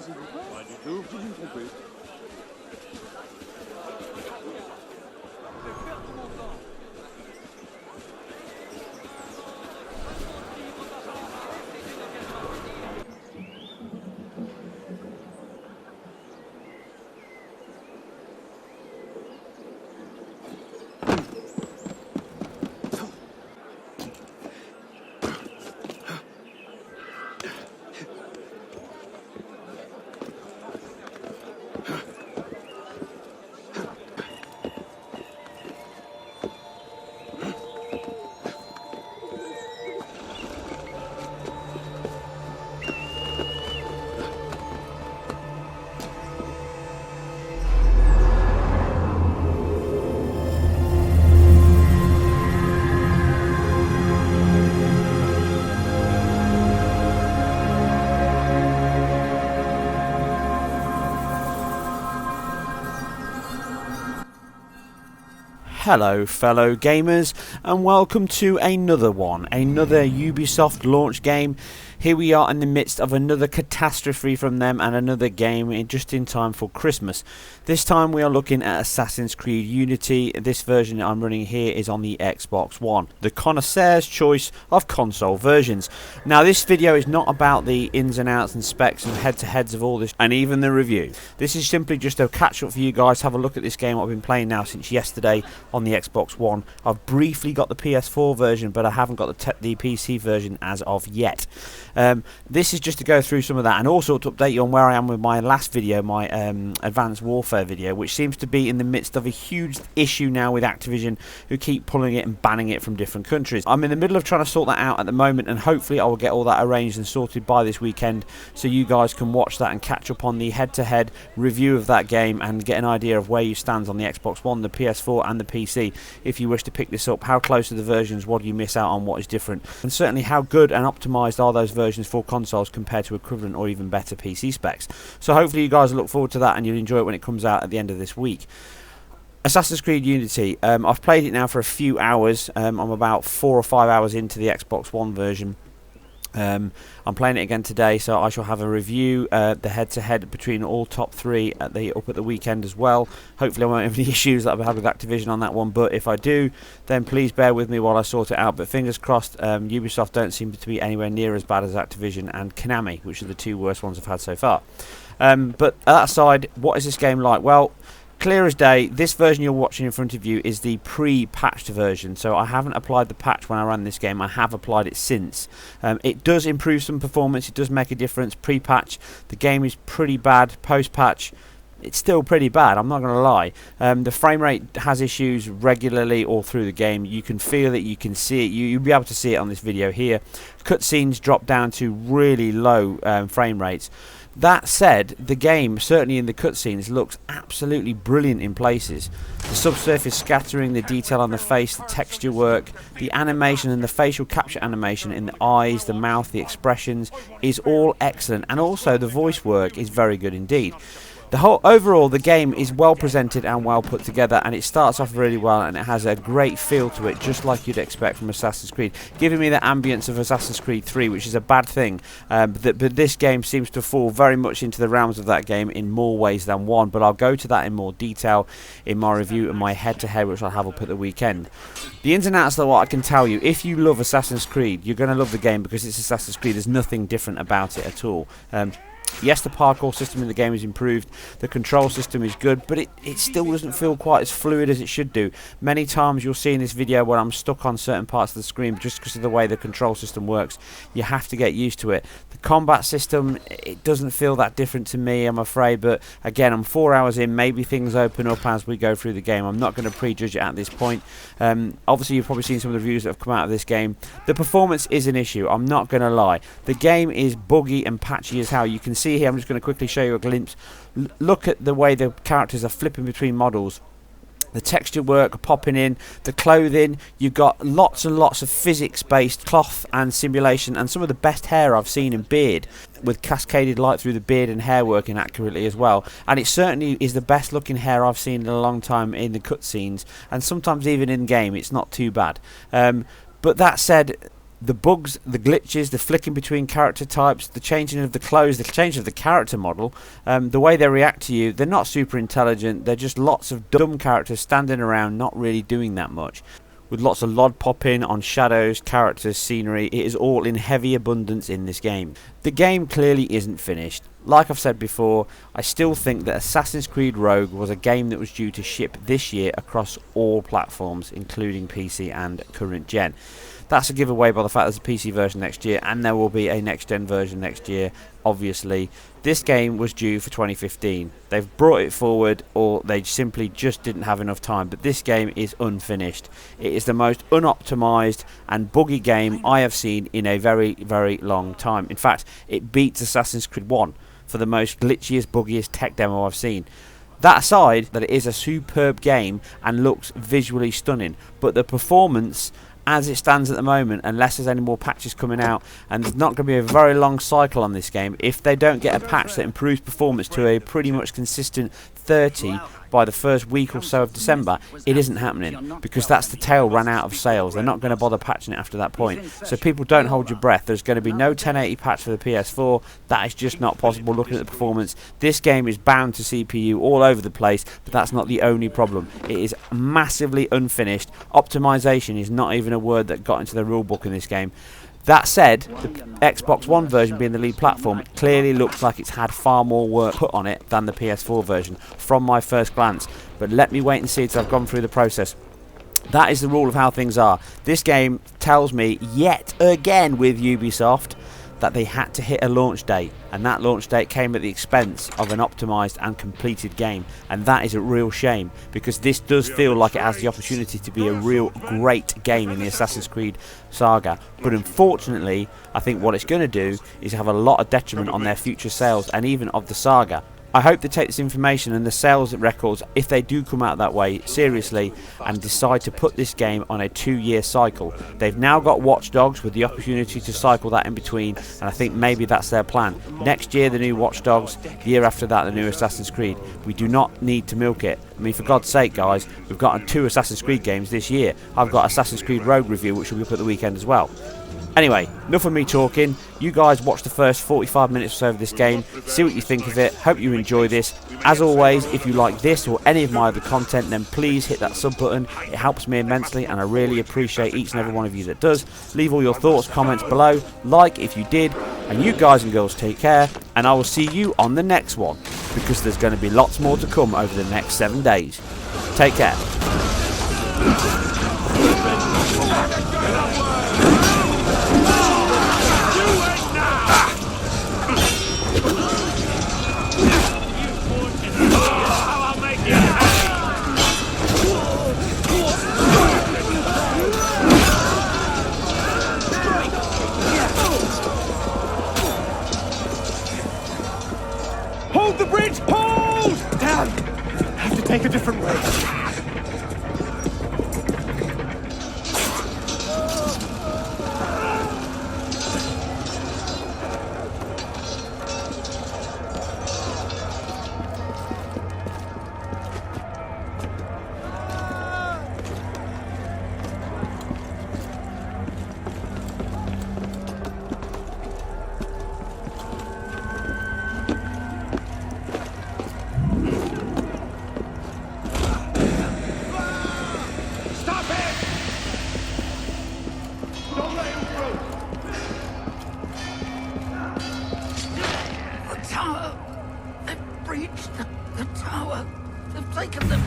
Pas du tout, j'ai dû me tromper. Hello fellow gamers and welcome to another Ubisoft launch game. Here we are in the midst of another catastrophe from them and another game just in time for Christmas. This time we are looking at Assassin's Creed Unity. This version I'm running here is on the Xbox One, the connoisseur's choice of console versions. Now this video is not about the ins and outs and specs and head-to-heads of all this and even the review. This is simply just a catch-up for you guys. Have a look at this game I've been playing now since yesterday on the Xbox One. I've briefly got the PS4 version, but I haven't got the PC version as of yet. This is just to go through some of that and also to update you on where I am with my last video, my Advanced Warfare video, which seems to be in the midst of a huge issue now with Activision, who keep pulling it and banning it from different countries. I'm in the middle of trying to sort that out at the moment, and hopefully I will get all that arranged and sorted by this weekend, so you guys can watch that and catch up on the head-to-head review of that game and get an idea of where you stand on the Xbox One, the PS4 and the PC if you wish to pick this up. How close are the versions, what do you miss out on, what is different, and certainly how good and optimised are those versions for consoles compared to equivalent or even better PC specs. So hopefully you guys look forward to that and you'll enjoy it when it comes out at the end of this week. Assassin's Creed Unity, I've played it now for a few hours. I'm about 4 or 5 hours into the Xbox One version. I'm playing it again today, so I shall have a review, the head-to-head between all top three up at the weekend as well. Hopefully I won't have any issues that I've had with Activision on that one, but if I do, then please bear with me while I sort it out. But fingers crossed, Ubisoft don't seem to be anywhere near as bad as Activision and Konami, which are the two worst ones I've had so far. But that aside, what is this game like? Well, clear as day, this version you're watching in front of you is the pre-patched version, so I haven't applied the patch when I ran this game. I have applied it since. It does improve some performance, it does make a difference. Pre-patch, the game is pretty bad. Post-patch, it's still pretty bad, I'm not going to lie. The frame rate has issues regularly all through the game. You can feel it, you can see it, you'll be able to see it on this video here. Cutscenes drop down to really low frame rates. That said, the game, certainly in the cutscenes, looks absolutely brilliant in places. The subsurface scattering, the detail on the face, the texture work, the animation and the facial capture animation in the eyes, the mouth, the expressions is all excellent, and also the voice work is very good indeed. Overall, the game is well presented and well put together, and it starts off really well and it has a great feel to it, just like you'd expect from Assassin's Creed, giving me the ambience of Assassin's Creed 3, which is a bad thing, but this game seems to fall very much into the realms of that game in more ways than one, but I'll go to that in more detail in my review and my head-to-head, which I'll have up at the weekend. The ins and outs of what I can tell you, if you love Assassin's Creed, you're going to love the game because it's Assassin's Creed. There's nothing different about it at all. Yes, the parkour system in the game is improved, the control system is good, but it still doesn't feel quite as fluid as it should do. Many times you'll see in this video where I'm stuck on certain parts of the screen just because of the way the control system works. You have to get used to it. The combat system, it doesn't feel that different to me, I'm afraid, but again, I'm 4 hours in, maybe things open up as we go through the game. I'm not going to prejudge it at this point. Obviously, you've probably seen some of the reviews that have come out of this game. The performance is an issue, I'm not going to lie. The game is buggy and patchy as hell. You can see here, I'm just going to quickly show you a glimpse. Look at the way the characters are flipping between models. The texture work popping in, the clothing, you've got lots and lots of physics-based cloth and simulation, and some of the best hair I've seen in beard, with cascaded light through the beard and hair working accurately as well. And it certainly is the best looking hair I've seen in a long time in the cutscenes, and sometimes even in game. It's not too bad. But that said, The bugs, the glitches, the flicking between character types, the changing of the clothes, the change of the character model, the way they react to you, they're not super intelligent. They're just lots of dumb characters standing around not really doing that much. With lots of LOD popping on shadows, characters, scenery, it is all in heavy abundance in this game. The game clearly isn't finished. Like I've said before, I still think that Assassin's Creed Rogue was a game that was due to ship this year across all platforms, including PC and current gen. That's a giveaway by the fact there's a PC version next year, and there will be a next gen version next year, obviously. This game was due for 2015. They've brought it forward, or they simply just didn't have enough time, but this game is unfinished. It is the most unoptimized and buggy game I have seen in a very, very long time. In fact, it beats Assassin's Creed 1 for the most glitchiest, buggiest tech demo I've seen. That aside, that it is a superb game and looks visually stunning, but the performance as it stands at the moment, unless there's any more patches coming out, and there's not going to be a very long cycle on this game, if they don't get a patch that improves performance to a pretty much consistent 30 by the first week or so of December, it isn't happening, because that's the tail ran out of sales. They're not going to bother patching it after that point. So people, don't hold your breath. There's going to be no 1080 patch for the PS4. That is just not possible looking at the performance. This game is bound to CPU all over the place, but that's not the only problem. It is massively unfinished. Optimization is not even a word that got into the rulebook in this game. That said, the Xbox One version being the lead platform clearly looks like it's had far more work put on it than the PS4 version from my first glance. But let me wait and see until I've gone through the process. That is the rule of how things are. This game tells me yet again with Ubisoft that they had to hit a launch date, and that launch date came at the expense of an optimised and completed game, and that is a real shame, because this does feel like it has the opportunity to be a real great game in the Assassin's Creed saga. But unfortunately, I think what it's going to do is have a lot of detriment on their future sales and even of the saga. I hope they take this information and the sales records, if they do come out that way, seriously, and decide to put this game on a 2-year cycle. They've now got Watch Dogs with the opportunity to cycle that in between, and I think maybe that's their plan. Next year the new Watch Dogs, the year after that the new Assassin's Creed. We do not need to milk it. I mean, for God's sake, guys, we've got 2 Assassin's Creed games this year. I've got Assassin's Creed Rogue review, which will be up at the weekend as well. Anyway, enough of me talking. You guys watch the first 45 minutes or so of this game, see what you think of it. Hope you enjoy this. As always, if you like this or any of my other content, then please hit that sub button. It helps me immensely, and I really appreciate each and every one of you that does. Leave all your thoughts, comments below, like if you did, and you guys and girls take care, and I will see you on the next one, because there's going to be lots more to come over the next 7 days. Take care. Hold the bridge! Hold! Damn! I have to take a different way. The tower. They've taken them.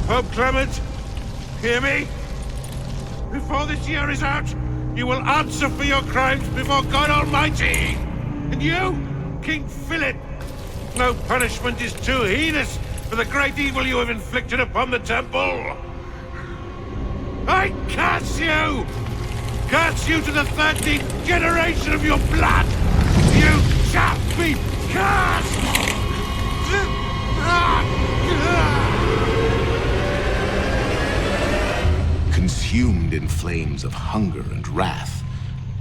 Pope Clement, hear me? Before this year is out, you will answer for your crimes before God Almighty! And you, King Philip, no punishment is too heinous for the great evil you have inflicted upon the temple! I curse you! Curse you to the 13th generation of your blood! You shall be cursed! Consumed in flames of hunger and wrath,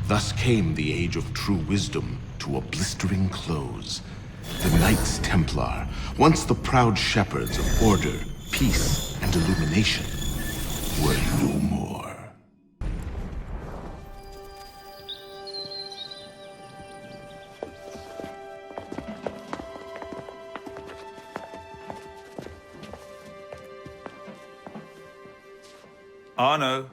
thus came the age of true wisdom to a blistering close. The Knights Templar, once the proud shepherds of order, peace, and illumination, were no more. Arno.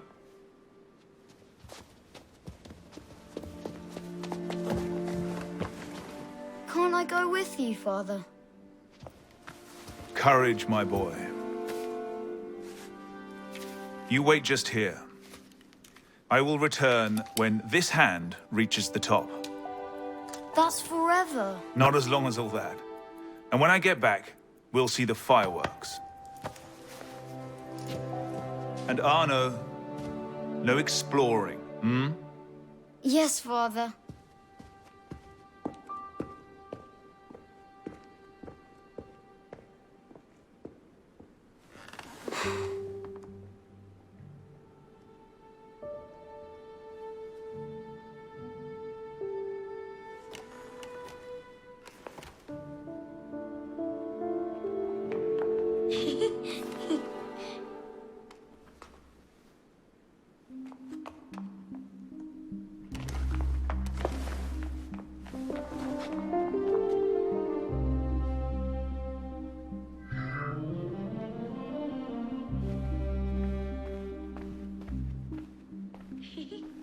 Can't I go with you, Father? Courage, my boy. You wait just here. I will return when this hand reaches the top. That's forever. Not as long as all that. And when I get back, we'll see the fireworks. And Arno, no exploring, hmm? Yes, Father.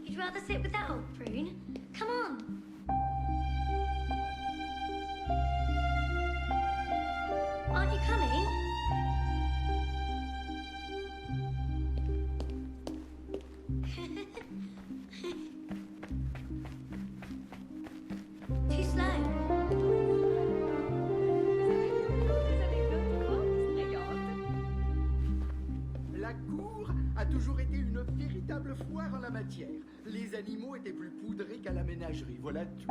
You'd rather sit with that old prune? Come on. Aren't you coming? Too slow. La cour a toujours été une véritable foire en la matière. Les animaux étaient plus poudrés qu'à la ménagerie, voilà tout.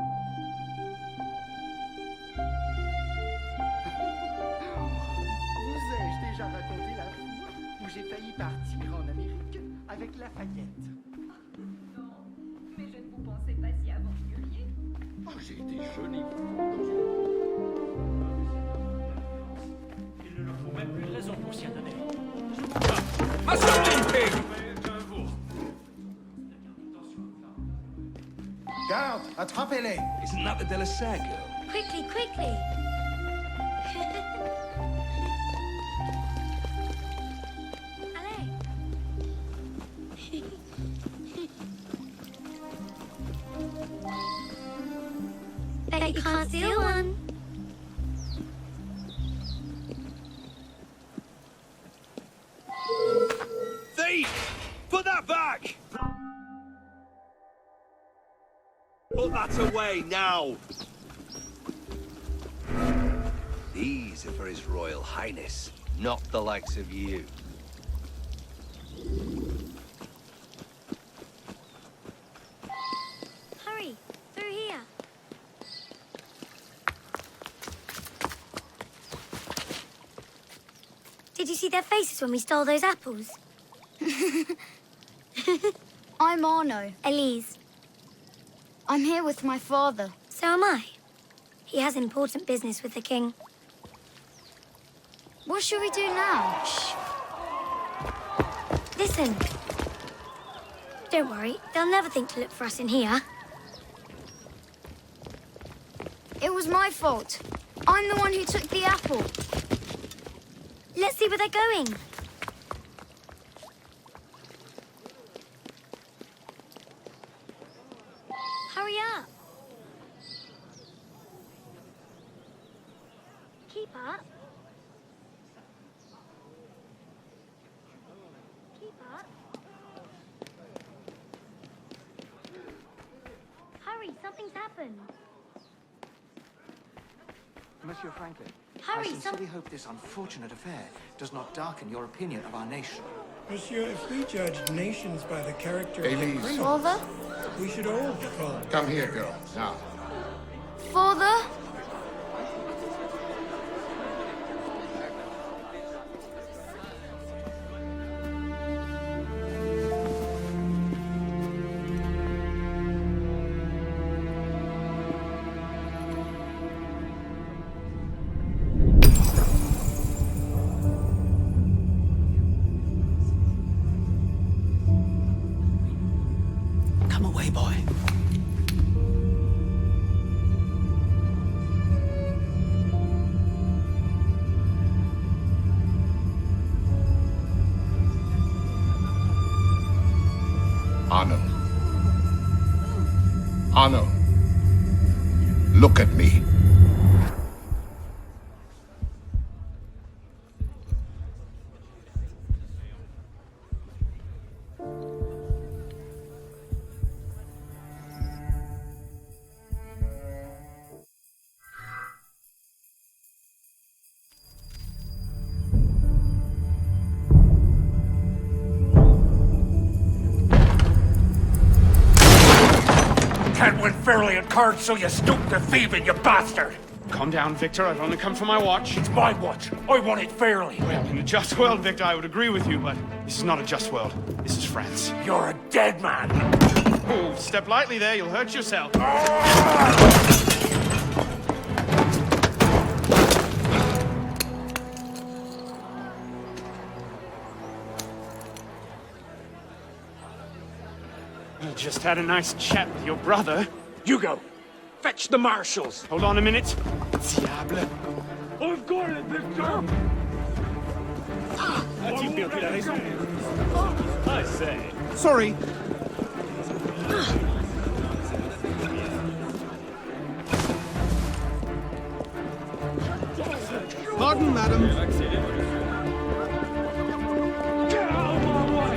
Vous ai-je déjà raconté la fois où j'ai failli partir en Amérique avec Lafayette? Non, mais je ne vous pensais pas si aventurier. Oh, j'ai été jeune et fou dans une... Il ne leur faut même plus de raison pour s'y adonner. Garde, attrapez-les! Isn't that the Delasare girl? Quickly, quickly. Allez. Bet you can't steal one. Thief! Put that back! Put that away now! These are for His Royal Highness, not the likes of you. Hurry, through here. Did you see their faces when we stole those apples? I'm Arno. Elise. I'm here with my father. So am I. He has important business with the king. What shall we do now? Shh. Listen. Don't worry, they'll never think to look for us in here. It was my fault. I'm the one who took the apple. Let's see where they're going. Hurry up. Keep up. Something's happened. Monsieur Franklin, Hurry, I sincerely hope this unfortunate affair does not darken your opinion of our nation. Monsieur, if we judge nations by the character of the Elise. criminals, Father? we should all be called. Come here, girl. Now. Father? Come away, boy. Arno. Arno. Look at me. Can't win fairly at cards, so you stoop to thieving, you bastard! Calm down, Victor. I've only come for my watch. It's my watch. I want it fairly. Well, in a just world, Victor, I would agree with you, but this is not a just world. This is France. You're a dead man. Oh, step lightly there. You'll hurt yourself. I just had a nice chat with your brother. Hugo, fetch the marshals. Hold on a minute. Diable. I've got it, Victor. As-tu perdu la raison? I say. Sorry. Pardon, madam. Get out of my way!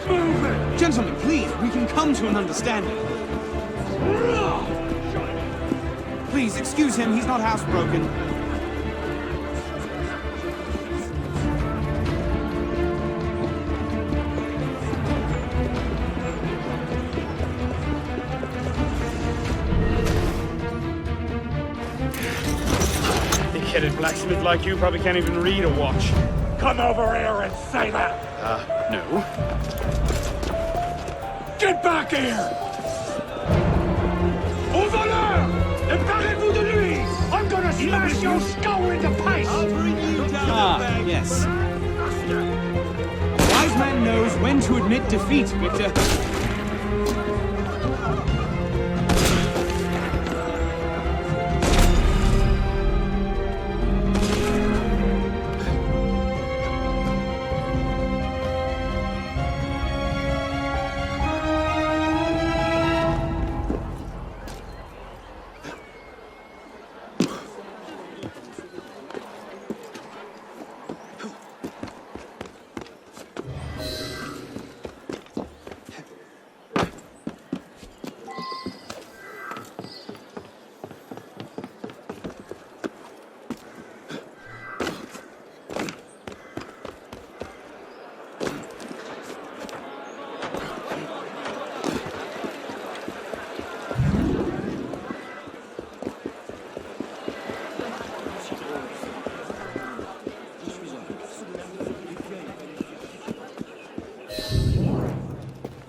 Move it! Gentlemen, please, we can come to an understanding. Please, excuse him, he's not housebroken. Big-headed blacksmith like you probably can't even read a watch. Come over here and say that! No. Get back here! Au voleur! Emparez-vous de lui! I'm gonna smash your skull into paste! I'll bring you down. Ah, yes. A wise man knows when to admit defeat, Victor.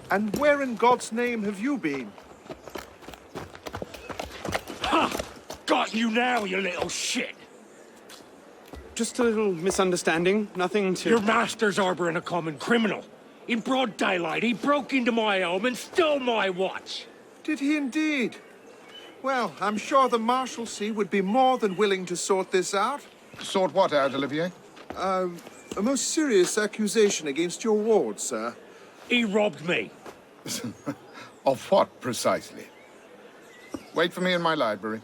And where in God's name have you been? Ha! Got you now, you little shit! Just a little misunderstanding. Nothing to... Your master's harboring a common criminal. In broad daylight, he broke into my home and stole my watch. Did he indeed? Well, I'm sure the Marshalsea would be more than willing to sort this out. Sort what out, Olivier? A most serious accusation against your ward, sir. He robbed me. Of what, precisely? Wait for me in my library.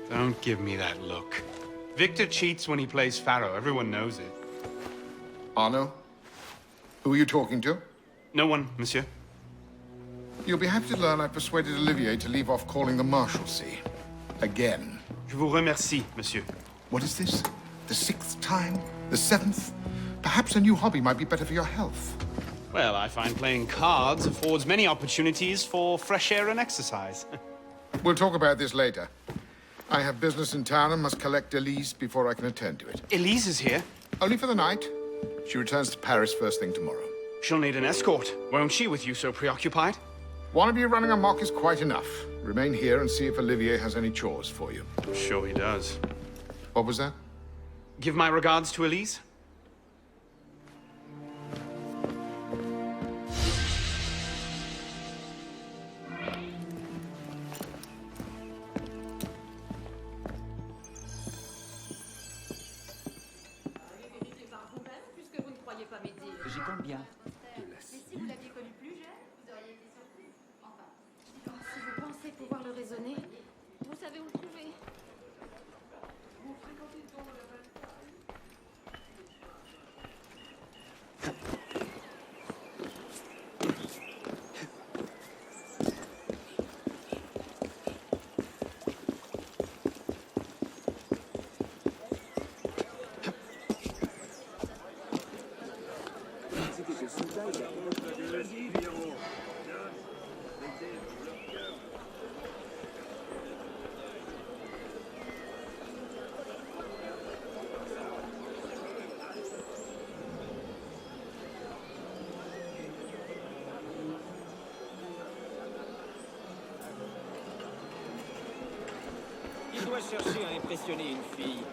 Don't give me that look. Victor cheats when he plays Pharaoh. Everyone knows it. Arno? Who are you talking to? No one, monsieur. You'll be happy to learn I persuaded Olivier to leave off calling the Marshalsea. Again. Je vous remercie, monsieur. What is this? The 6th time? The 7th? Perhaps a new hobby might be better for your health. Well, I find playing cards affords many opportunities for fresh air and exercise. We'll talk about this later. I have business in town and must collect Elise before I can attend to it. Elise is here. Only for the night. She returns to Paris first thing tomorrow. She'll need an escort, won't she, with you so preoccupied? One of you running amok is quite enough. Remain here and see if Olivier has any chores for you. I'm sure he does. What was that? Give my regards to Elise. J'y compte bien. Mais si vous l'aviez connu plus jeune, vous auriez été surpris. Enfin, si vous pensez pouvoir le raisonner, vous savez où le trouver. Vous fréquentez le don de la Il doit chercher à impressionner une fille.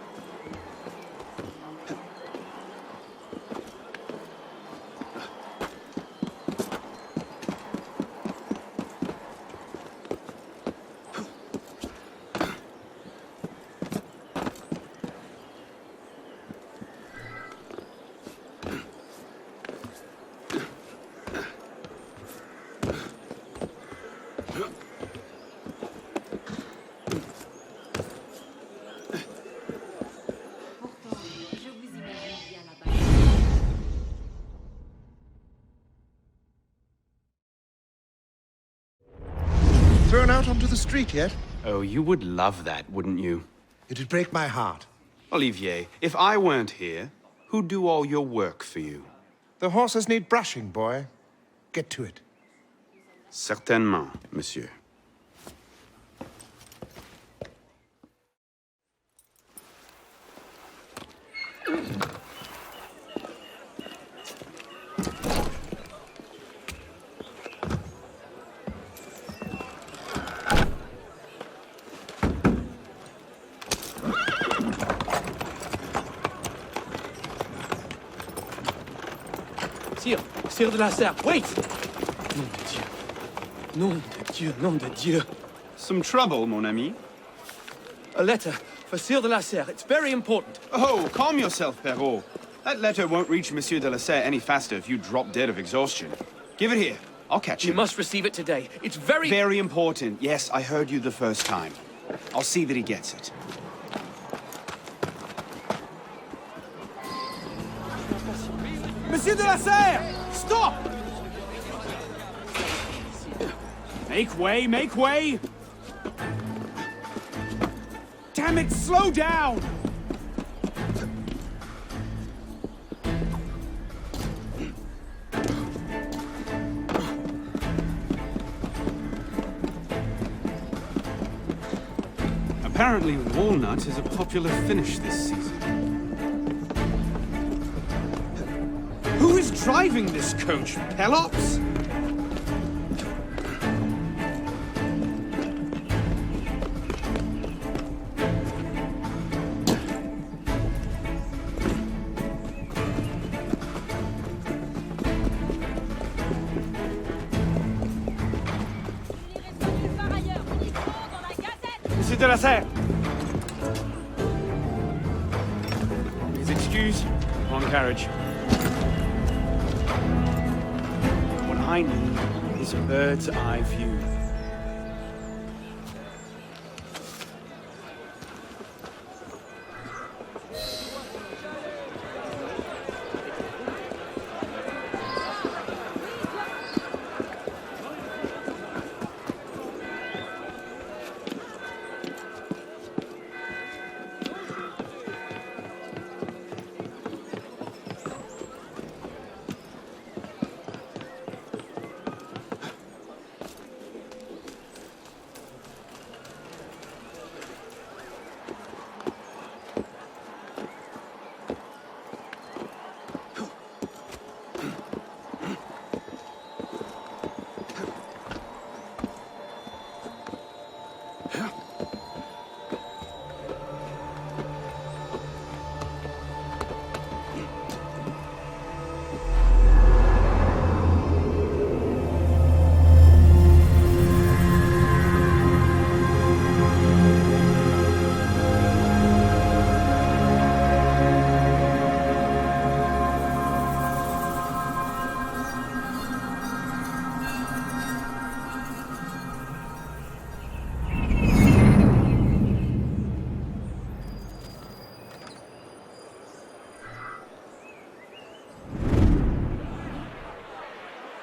Thrown out onto the street yet? Oh, you would love that, wouldn't you? It'd break my heart. Olivier, if I weren't here, who'd do all your work for you? The horses need brushing, boy. Get to it. Certainement, monsieur. Sire de la Serre, wait! Nom de Dieu. Nom de Dieu, nom de Dieu. Some trouble, mon ami? A letter for Sire de la Serre. It's very important. Oh, calm yourself, Perrault. That letter won't reach Monsieur de la Serre any faster if you drop dead of exhaustion. Give it here. I'll catch you. You must receive it today. It's very... Very important. Yes, I heard you the first time. I'll see that he gets it. Monsieur de la Serre! Stop! Make way, make way! Damn it, slow down! Apparently, walnut is a popular finish this season. Who is driving this coach, Pelops? Monsieur de la Serre! Mes excuses. Wrong carriage. What I need is a bird's eye view.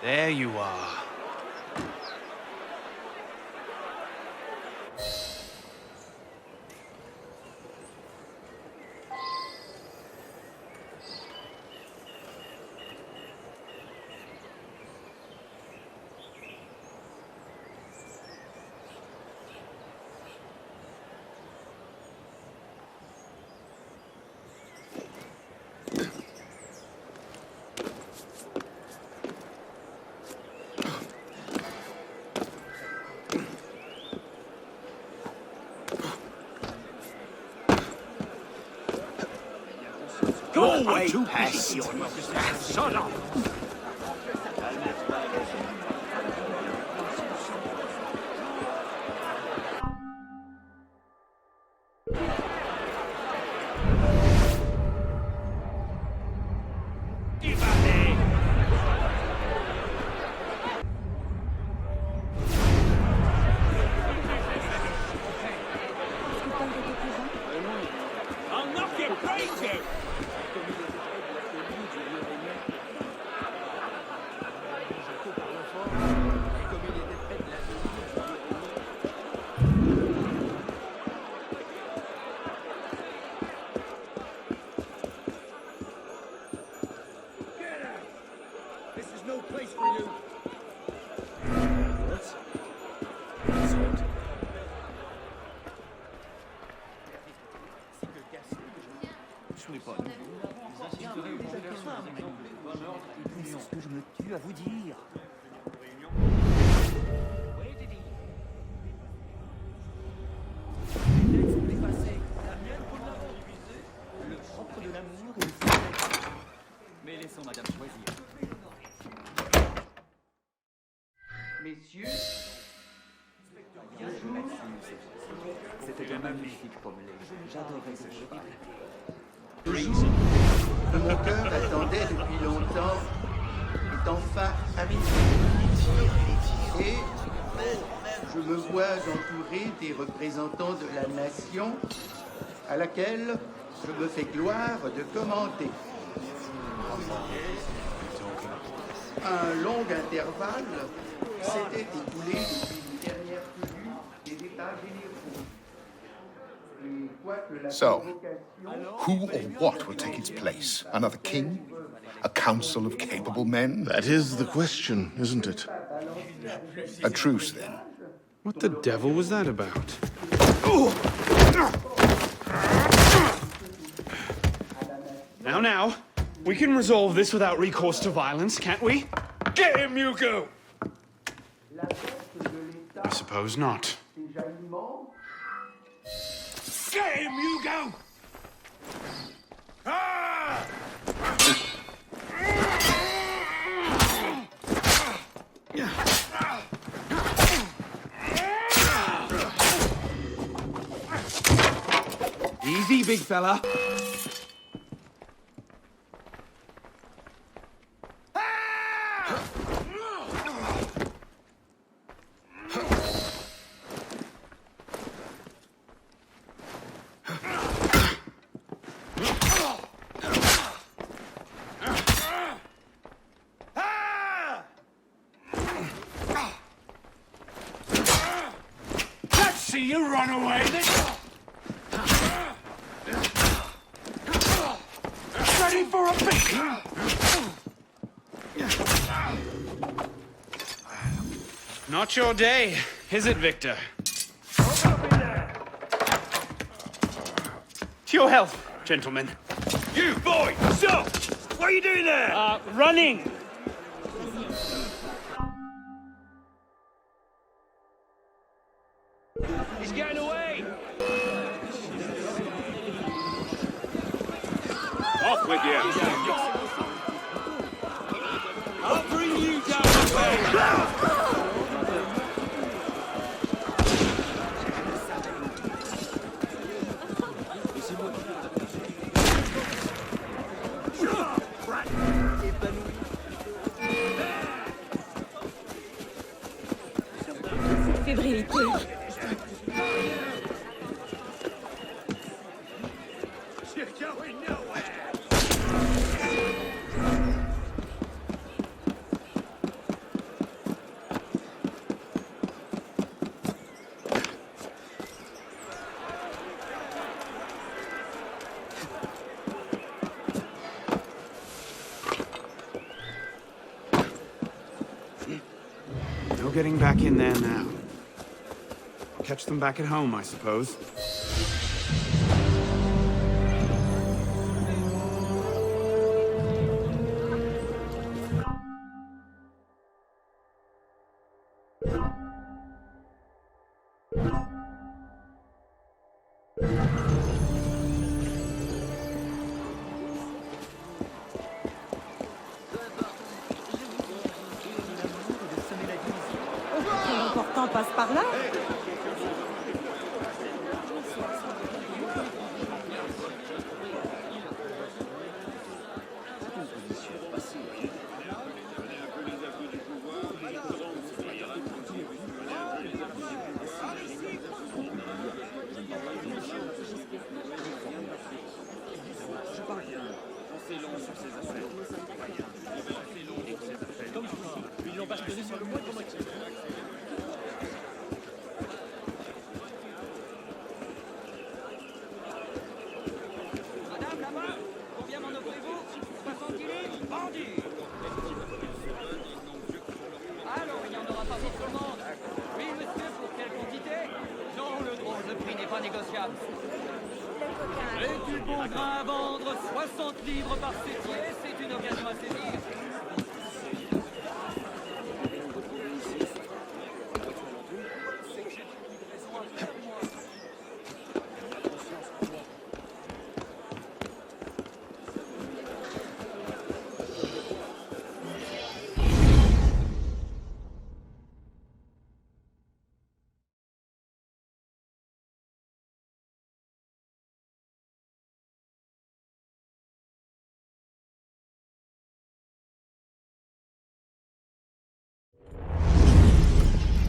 There you are. Go away, pest! Shut up! I'll knock your brains out! Ce que je me tue à vous dire. Le propre de l'amour est le secret. Mais laissons madame choisir. Messieurs, C'était un magnifique pommelé. J'adorais ce cheval. que mon cœur attendait depuis longtemps est enfin arrivé. Et je me vois entouré des représentants de la nation à laquelle je me fais gloire de commander. Un long intervalle s'était écoulé depuis une dernière tenue des États généraux. Et quoique la So, convocation... who or what will take its place? Another king? A council of capable men? That is the question, isn't it? A truce, then. What the devil was that about? Now, we can resolve this without recourse to violence, can't we? Get him, Hugo! I suppose not. Get him, Hugo! Ah! Easy, big fella. Let's see you run away. Ready for a beat? Not your day, is it, Victor? To your health, gentlemen. You, boy, stop! What are you doing there? Running. He's getting away! Off with you! I'll bring you down the way! Fébrilité. getting back in there now? Catch them back at home, I suppose. L'important passe par là. Ils l'ont bastonné sur le mois de moitié. Madame, là-bas, combien m'en offrez-vous? 70 livres, vendu. Alors, il n'y en aura pas pour tout le monde. Oui, monsieur, pour quelle quantité? Non, le drôle de prix n'est pas négociable. Et du bon grain à vendre, 60 livres par fêtier, c'est une occasion à saisir.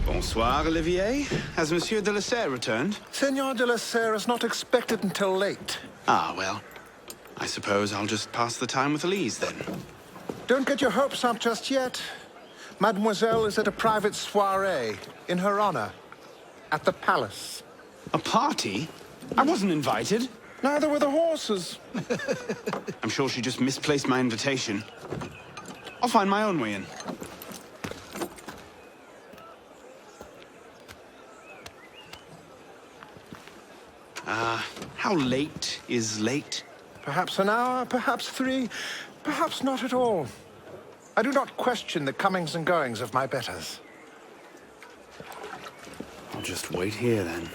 Bonsoir, Olivier. Has Monsieur de la Serre returned? Senor de la Serre is not expected until late. Ah, well. I suppose I'll just pass the time with Elise, then. Don't get your hopes up just yet. Mademoiselle is at a private soiree in her honor at the palace. A party? I wasn't invited. Neither were the horses. I'm sure she just misplaced my invitation. I'll find my own way in. How late is late? Perhaps an hour, perhaps 3, perhaps not at all. I do not question the comings and goings of my betters. I'll just wait here, then.